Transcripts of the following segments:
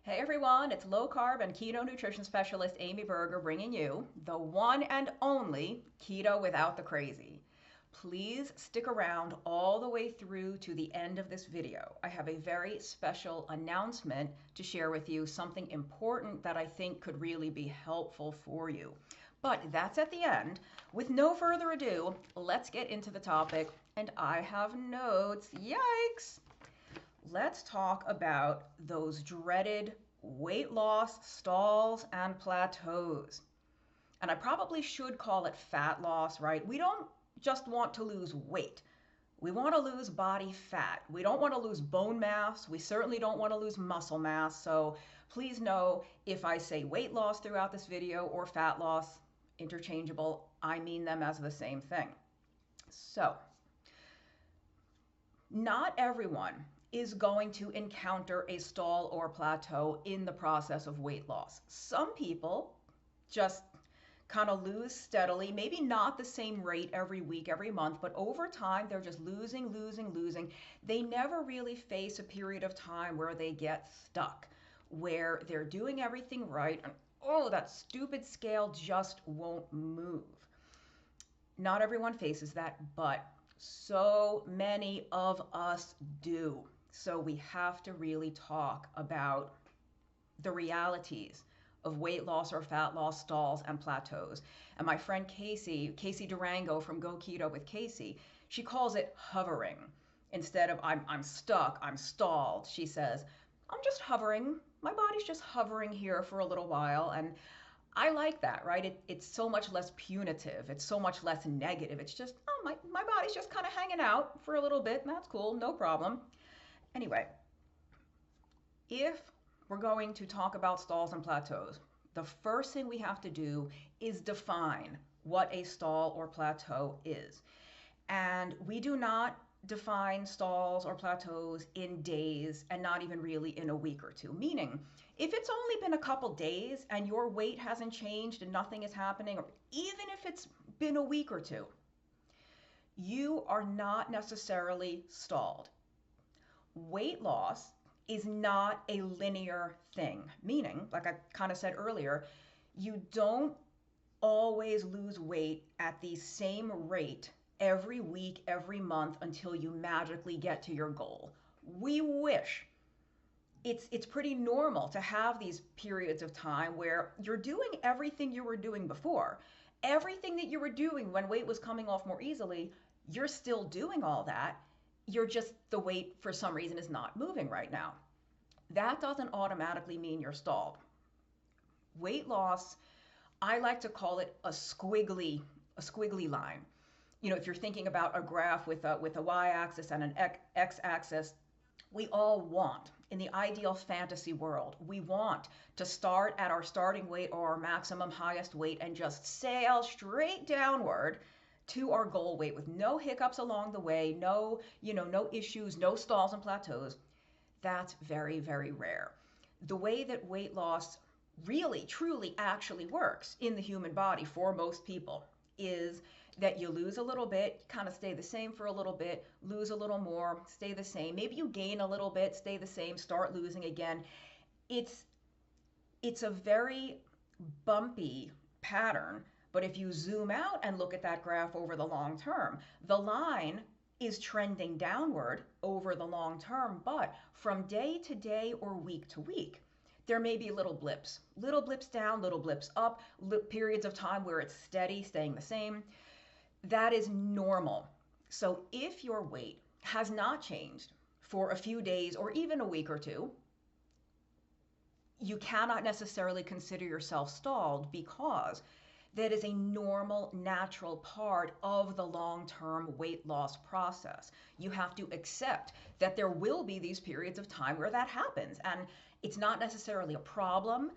Hey everyone, it's low carb and keto nutrition specialist Amy Berger bringing you the one and only keto without the crazy. Please stick around all the way through to the end of this video. I have a very special announcement to share with you, something important that I think could really be helpful for you. But that's at the end. With no further ado, let's get into the topic. And I have notes. Yikes! Let's talk about those dreaded weight loss stalls and plateaus. And I probably should call it fat loss, right? We don't just want to lose weight. We want to lose body fat. We don't want to lose bone mass. We certainly don't want to lose muscle mass. So please know if I say weight loss throughout this video or fat loss, interchangeable, I mean them as the same thing. So, not everyone is going to encounter a stall or plateau in the process of weight loss. Some people just kind of lose steadily, maybe not the same rate every week, every month, but over time they're just losing. They never really face a period of time where they get stuck, where they're doing everything right and oh, that stupid scale just won't move. Not everyone faces that, but so many of us do. So we have to really talk about the realities of weight loss or fat loss stalls and plateaus. And my friend Casey Durango from Go Keto with Casey, she calls it hovering. Instead of I'm stuck, I'm stalled, she says, I'm just hovering. My body's just hovering here for a little while. And I like that, right? It's so much less punitive. It's so much less negative. It's just, oh, my body's just kind of hanging out for a little bit. That's cool, no problem. Anyway, if we're going to talk about stalls and plateaus, the first thing we have to do is define what a stall or plateau is. And we do not define stalls or plateaus in days and not even really in a week or two. Meaning, if it's only been a couple days and your weight hasn't changed and nothing is happening, or even if it's been a week or two, you are not necessarily stalled. Weight loss is not a linear thing, meaning, like I kind of said earlier, you don't always lose weight at the same rate every week, every month until you magically get to your goal. We wish. It's pretty normal to have these periods of time where you're doing everything you were doing before. Everything that you were doing when weight was coming off more easily, you're still doing all that. You're just, the weight for some reason is not moving right now. That doesn't automatically mean you're stalled. Weight loss, I like to call it a squiggly line. You know, if you're thinking about a graph with a y-axis and an x-axis, we all want, in the ideal fantasy world, we want to start at our starting weight or our maximum highest weight and just sail straight downward to our goal weight with no hiccups along the way, no issues, no stalls and plateaus. That's very, very rare. The way that weight loss really, truly, actually works in the human body for most people is that you lose a little bit, kind of stay the same for a little bit, lose a little more, stay the same. Maybe you gain a little bit, stay the same, start losing again. It's a very bumpy pattern. But if you zoom out and look at that graph over the long term, the line is trending downward over the long term, but from day to day or week to week, there may be little blips down, little blips up, periods of time where it's steady, staying the same. That is normal. So if your weight has not changed for a few days or even a week or two, you cannot necessarily consider yourself stalled because that is a normal, natural part of the long-term weight loss process. You have to accept that there will be these periods of time where that happens, and it's not necessarily a problem.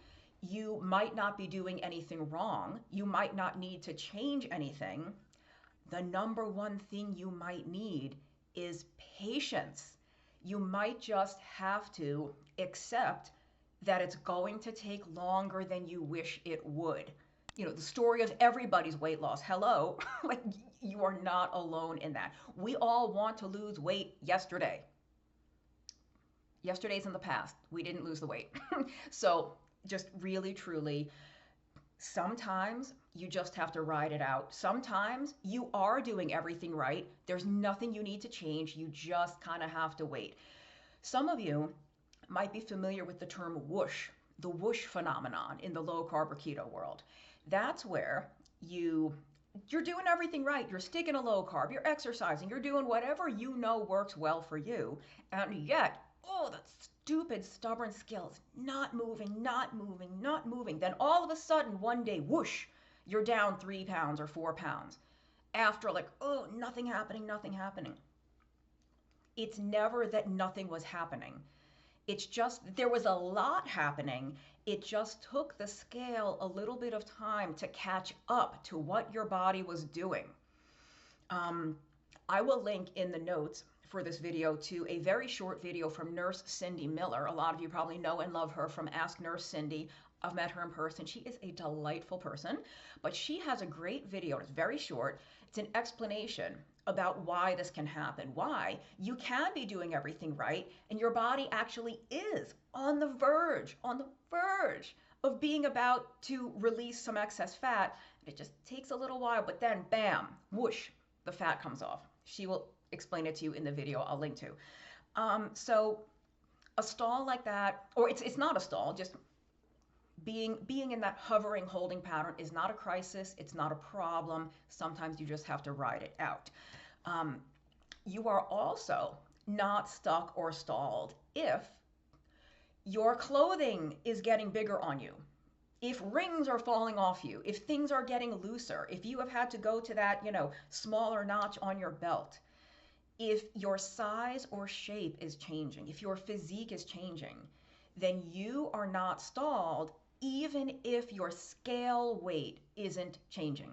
You might not be doing anything wrong. You might not need to change anything. The number one thing you might need is patience. You might just have to accept that it's going to take longer than you wish it would. You know, the story of everybody's weight loss. Hello, like you are not alone in that. We all want to lose weight yesterday. Yesterday's in the past. We didn't lose the weight. So just really, truly, sometimes you just have to ride it out. Sometimes you are doing everything right. There's nothing you need to change. You just kind of have to wait. Some of you might be familiar with the term whoosh, the whoosh phenomenon in the low carb or keto world. That's where you're doing everything right. You're sticking to low carb, you're exercising, you're doing whatever you know works well for you. And yet, oh, that stupid, stubborn skills, not moving, not moving, not moving. Then all of a sudden, one day, whoosh, you're down 3 pounds or 4 pounds. After like, oh, nothing happening, nothing happening. It's never that nothing was happening. It's just there was a lot happening. It just took the scale a little bit of time to catch up to what your body was doing. I will link in the notes for this video to a very short video from Nurse Cindy Miller. A lot of you probably know and love her from Ask Nurse Cindy. I've met her in person. She is a delightful person, but she has a great video. It's very short. It's an explanation about why this can happen, why you can be doing everything right, and your body actually is on the verge of being about to release some excess fat. It just takes a little while, but then bam, whoosh, the fat comes off. She will explain it to you in the video I'll link to. So a stall like that, or it's not a stall, just being in that hovering holding pattern is not a crisis. It's not a problem. Sometimes you just have to ride it out. You are also not stuck or stalled if your clothing is getting bigger on you, if rings are falling off you, if things are getting looser, if you have had to go to that, smaller notch on your belt, if your size or shape is changing, if your physique is changing, then you are not stalled even if your scale weight isn't changing.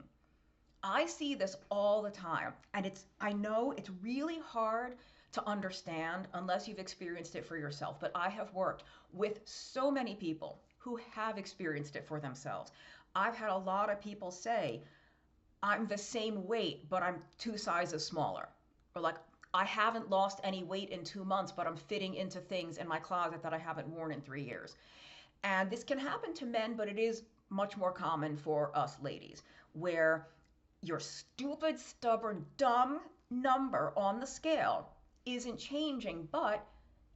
I see this all the time, and I know it's really hard to understand unless you've experienced it for yourself, but I have worked with so many people who have experienced it for themselves. I've had a lot of people say, I'm the same weight, but I'm 2 sizes smaller. Or like, I haven't lost any weight in 2 months, but I'm fitting into things in my closet that I haven't worn in 3 years. And this can happen to men, but it is much more common for us ladies, where your stupid, stubborn, dumb number on the scale isn't changing, but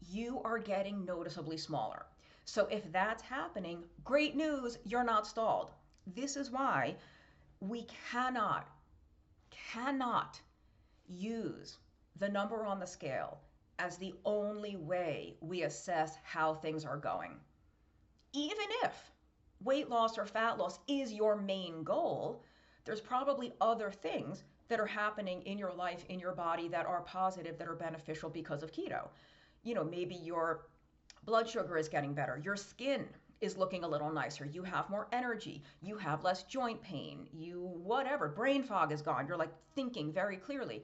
you are getting noticeably smaller. So if that's happening, great news, you're not stalled. This is why we cannot use the number on the scale as the only way we assess how things are going. Even if weight loss or fat loss is your main goal, there's probably other things that are happening in your life, in your body, that are positive, that are beneficial because of keto. Maybe your blood sugar is getting better, your skin is looking a little nicer, you have more energy, you have less joint pain, brain fog is gone, you're like thinking very clearly.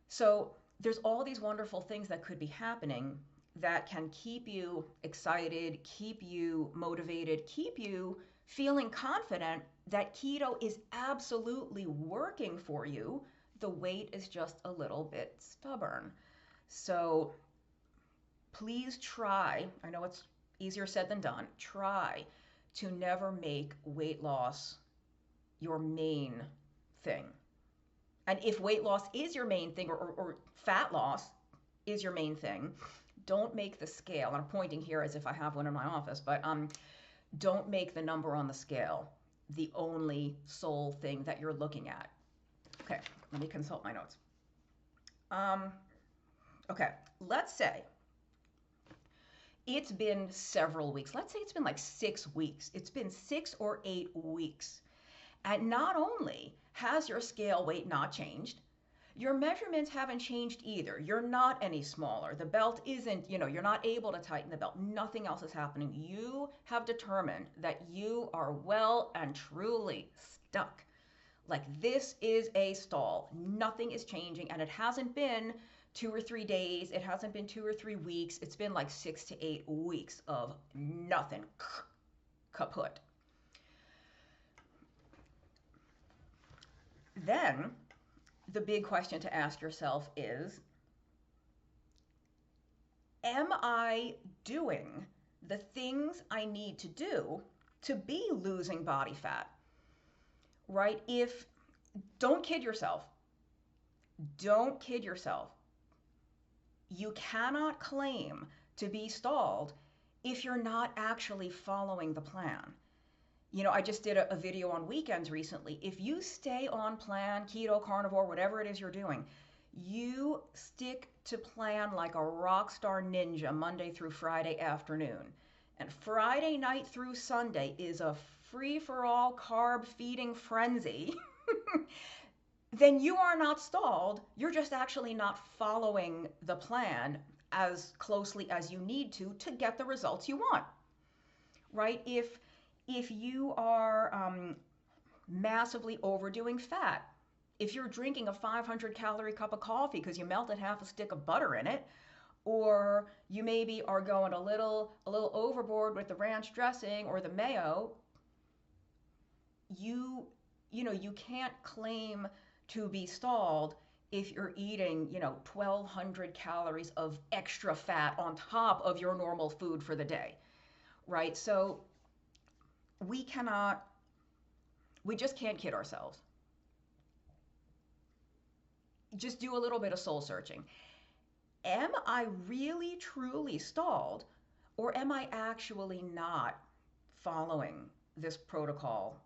So there's all these wonderful things that could be happening that can keep you excited, keep you motivated, keep you feeling confident that keto is absolutely working for you. The weight is just a little bit stubborn. So please try, I know it's easier said than done, try to never make weight loss your main thing. And if weight loss is your main thing, or fat loss is your main thing, don't make the scale, and I'm pointing here as if I have one in my office, but don't make the number on the scale the only sole thing that you're looking at. Okay, let me consult my notes. Okay, let's say it's been several weeks. Let's say it's been like 6 weeks. It's been 6 or 8 weeks. And not only has your scale weight not changed, your measurements haven't changed either. You're not any smaller. The belt isn't, you're not able to tighten the belt. Nothing else is happening. You have determined that you are well and truly stuck. Like, this is a stall. Nothing is changing, and it hasn't been 2 or 3 days. It hasn't been 2 or 3 weeks. It's been like 6 to 8 weeks of nothing. Kaput. Then the big question to ask yourself is, am I doing the things I need to do to be losing body fat, right? Don't kid yourself. Don't kid yourself. You cannot claim to be stalled if you're not actually following the plan. I just did a video on weekends recently. If you stay on plan, keto, carnivore, whatever it is you're doing, you stick to plan like a rock star ninja Monday through Friday afternoon. And Friday night through Sunday is a free-for-all carb feeding frenzy. Then you are not stalled. You're just actually not following the plan as closely as you need to get the results you want, right? If you are massively overdoing fat, if you're drinking a 500-calorie cup of coffee because you melted half a stick of butter in it, or you maybe are going a little overboard with the ranch dressing or the mayo, you can't claim to be stalled if you're eating 1,200 calories of extra fat on top of your normal food for the day, right? So we just can't kid ourselves. Just do a little bit of soul searching. Am I really truly stalled, or am I actually not following this protocol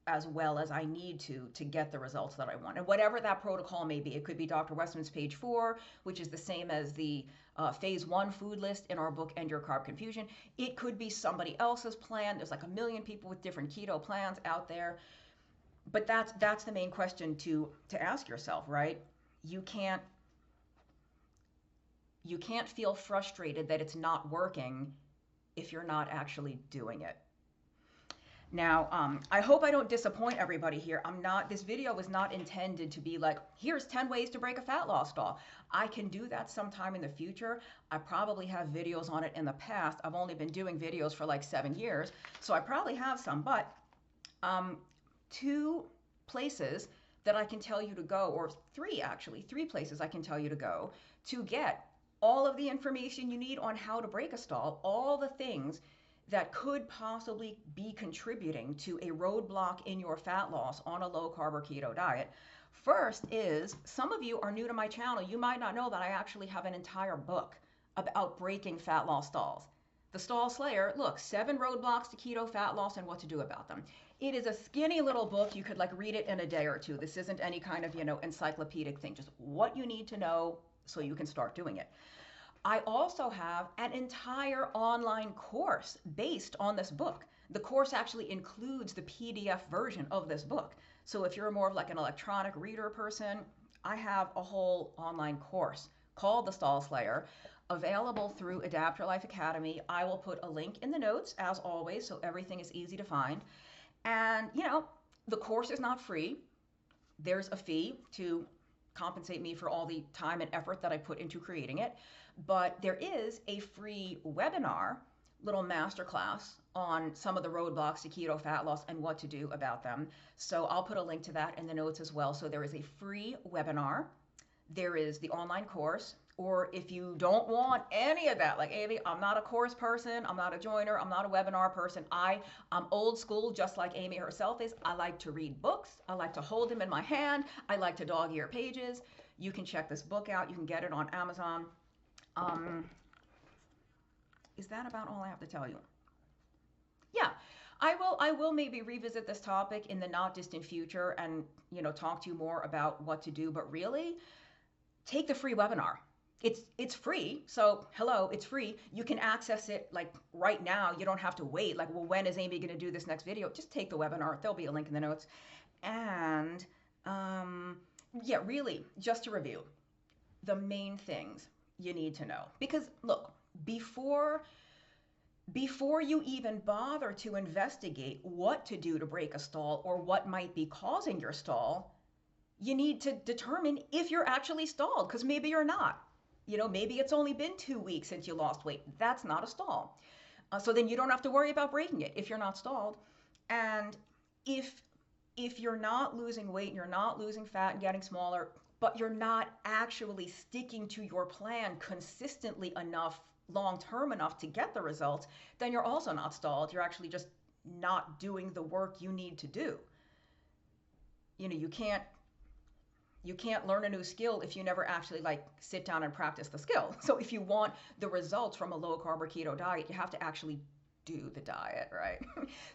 as well as I need to get the results that I want? And whatever that protocol may be, it could be Dr. Westman's page 4, which is the same as the phase 1 food list in our book, End Your Carb Confusion. It could be somebody else's plan. There's like a million people with different keto plans out there. But that's the main question to ask yourself, right? You can't feel frustrated that it's not working if you're not actually doing it. Now, I hope I don't disappoint everybody here. This video was not intended to be like, here's 10 ways to break a fat loss stall. I can do that sometime in the future. I probably have videos on it in the past. I've only been doing videos for like 7 years, so I probably have some, but 2 places that I can tell you to go, or 3 places I can tell you to go to get all of the information you need on how to break a stall, all the things that could possibly be contributing to a roadblock in your fat loss on a low carb or keto diet. First is, some of you are new to my channel. You might not know that I actually have an entire book about breaking fat loss stalls. The Stall Slayer, look, 7 roadblocks to keto fat loss and what to do about them. It is a skinny little book. You could like read it in a day or 2. This isn't any kind of, encyclopedic thing, just what you need to know so you can start doing it. I also have an entire online course based on this book. The course actually includes the PDF version of this book. So if you're more of like an electronic reader person, I have a whole online course called The Stall Slayer, available through Adapt Your Life Academy. I will put a link in the notes as always, so everything is easy to find. And the course is not free. There's a fee to compensate me for all the time and effort that I put into creating it. But there is a free webinar, little masterclass on some of the roadblocks to keto fat loss and what to do about them. So I'll put a link to that in the notes as well. So there is a free webinar. There is the online course. Or if you don't want any of that, like Amy, I'm not a course person, I'm not a joiner, I'm not a webinar person. I'm old school, just like Amy herself is. I like to read books. I like to hold them in my hand. I like to dog-ear pages. You can check this book out. You can get it on Amazon. Is that about all I have to tell you? Yeah, I will maybe revisit this topic in the not distant future and, talk to you more about what to do, but really take the free webinar. It's free. So hello, it's free. You can access it like right now. You don't have to wait. Like, well, when is Amy going to do this next video? Just take the webinar. There'll be a link in the notes. And yeah, really, just to review the main things you need to know. Because look, before you even bother to investigate what to do to break a stall or what might be causing your stall, you need to determine if you're actually stalled, because maybe you're not. Maybe it's only been 2 weeks since you lost weight. That's not a stall. So then you don't have to worry about breaking it if you're not stalled. And if you're not losing weight, you're not losing fat and getting smaller, but you're not actually sticking to your plan consistently enough long term enough to get the results, then you're also not stalled. You're actually just not doing the work you need to do. You know, you can't learn a new skill if you never actually like sit down and practice the skill. So if you want the results from a low carb or keto diet, you have to actually do the diet, right?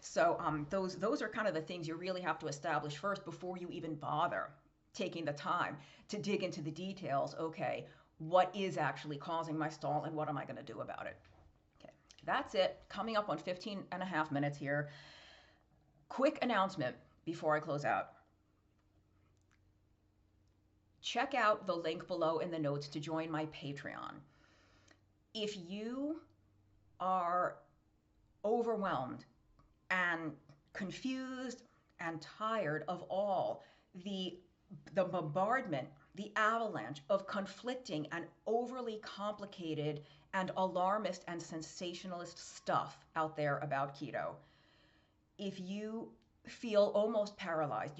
So those are kind of the things you really have to establish first before you even bother taking the time to dig into the details. Okay, what is actually causing my stall and what am I going to do about it? Okay, that's it. Coming up on 15 and a half minutes here. Quick announcement before I close out. Check out the link below in the notes to join my Patreon. If you are overwhelmed and confused and tired of all the bombardment, the avalanche of conflicting and overly complicated and alarmist and sensationalist stuff out there about keto, if you feel almost paralyzed,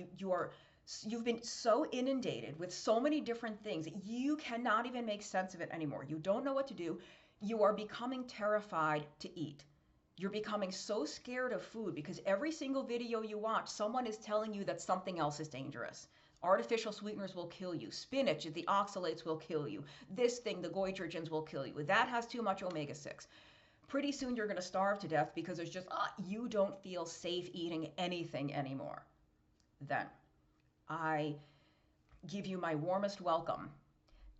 you've been so inundated with so many different things that you cannot even make sense of it anymore. You don't know what to do. You are becoming terrified to eat. You're becoming so scared of food because every single video you watch, someone is telling you that something else is dangerous. Artificial sweeteners will kill you. Spinach, the oxalates will kill you. This thing, the goitrogens will kill you. That has too much omega-6. Pretty soon you're going to starve to death because there's just, you don't feel safe eating anything anymore. Then I give you my warmest welcome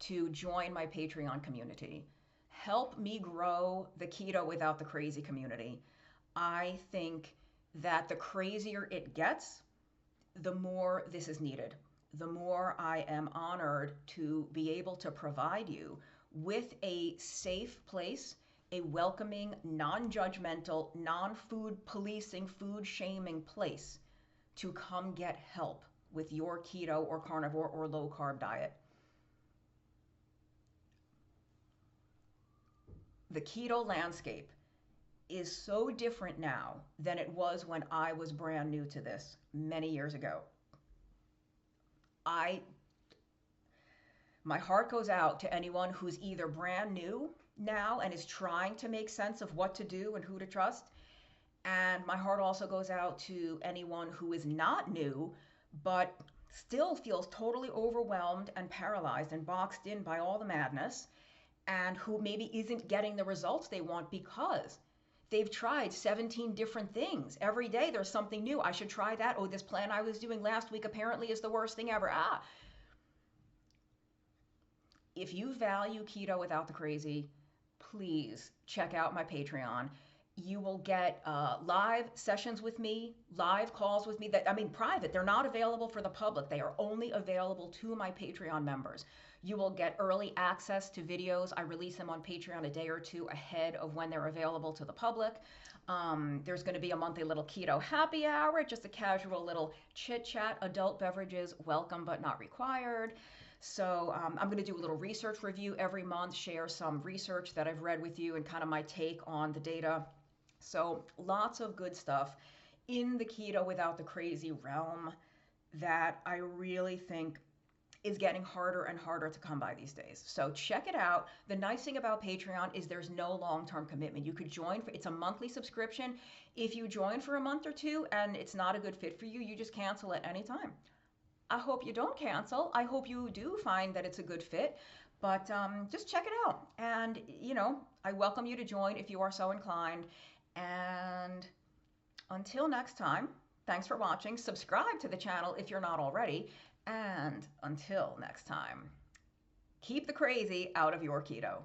to join my Patreon community. Help me grow the Keto Without the Crazy community. I think that the crazier it gets, the more this is needed. The more I am honored to be able to provide you with a safe place, a welcoming, non-judgmental, non-food policing, food shaming place to come get help with your keto or carnivore or low carb diet. The keto landscape is so different now than it was when I was brand new to this many years ago. My heart goes out to anyone who's either brand new now and is trying to make sense of what to do and who to trust. And my heart also goes out to anyone who is not new, but still feels totally overwhelmed and paralyzed and boxed in by all the madness, and who maybe isn't getting the results they want because they've tried 17 different things. Every day there's something new. I should try that. Oh, this plan I was doing last week apparently is the worst thing ever. If you value Keto Without the Crazy, please check out my Patreon. You will get live sessions with me, live calls with me private. They're not available for the public. They are only available to my Patreon members. You will get early access to videos. I release them on Patreon a day or two ahead of when they're available to the public. There's going to be a monthly little keto happy hour, just a casual little chit chat. Adult beverages welcome but not required. So I'm going to do a little research review every month, share some research that I've read with you and kind of my take on the data. So lots of good stuff in the Keto Without the Crazy realm that I really think is getting harder and harder to come by these days. So check it out. The nice thing about Patreon is there's no long-term commitment. You could join it's a monthly subscription. If you join for a month or two and it's not a good fit for you, you just cancel at any time. I hope you don't cancel. I hope you do find that it's a good fit, but just check it out. And, I welcome you to join if you are so inclined. And until next time, thanks for watching. Subscribe to the channel if you're not already. And until next time, keep the crazy out of your keto.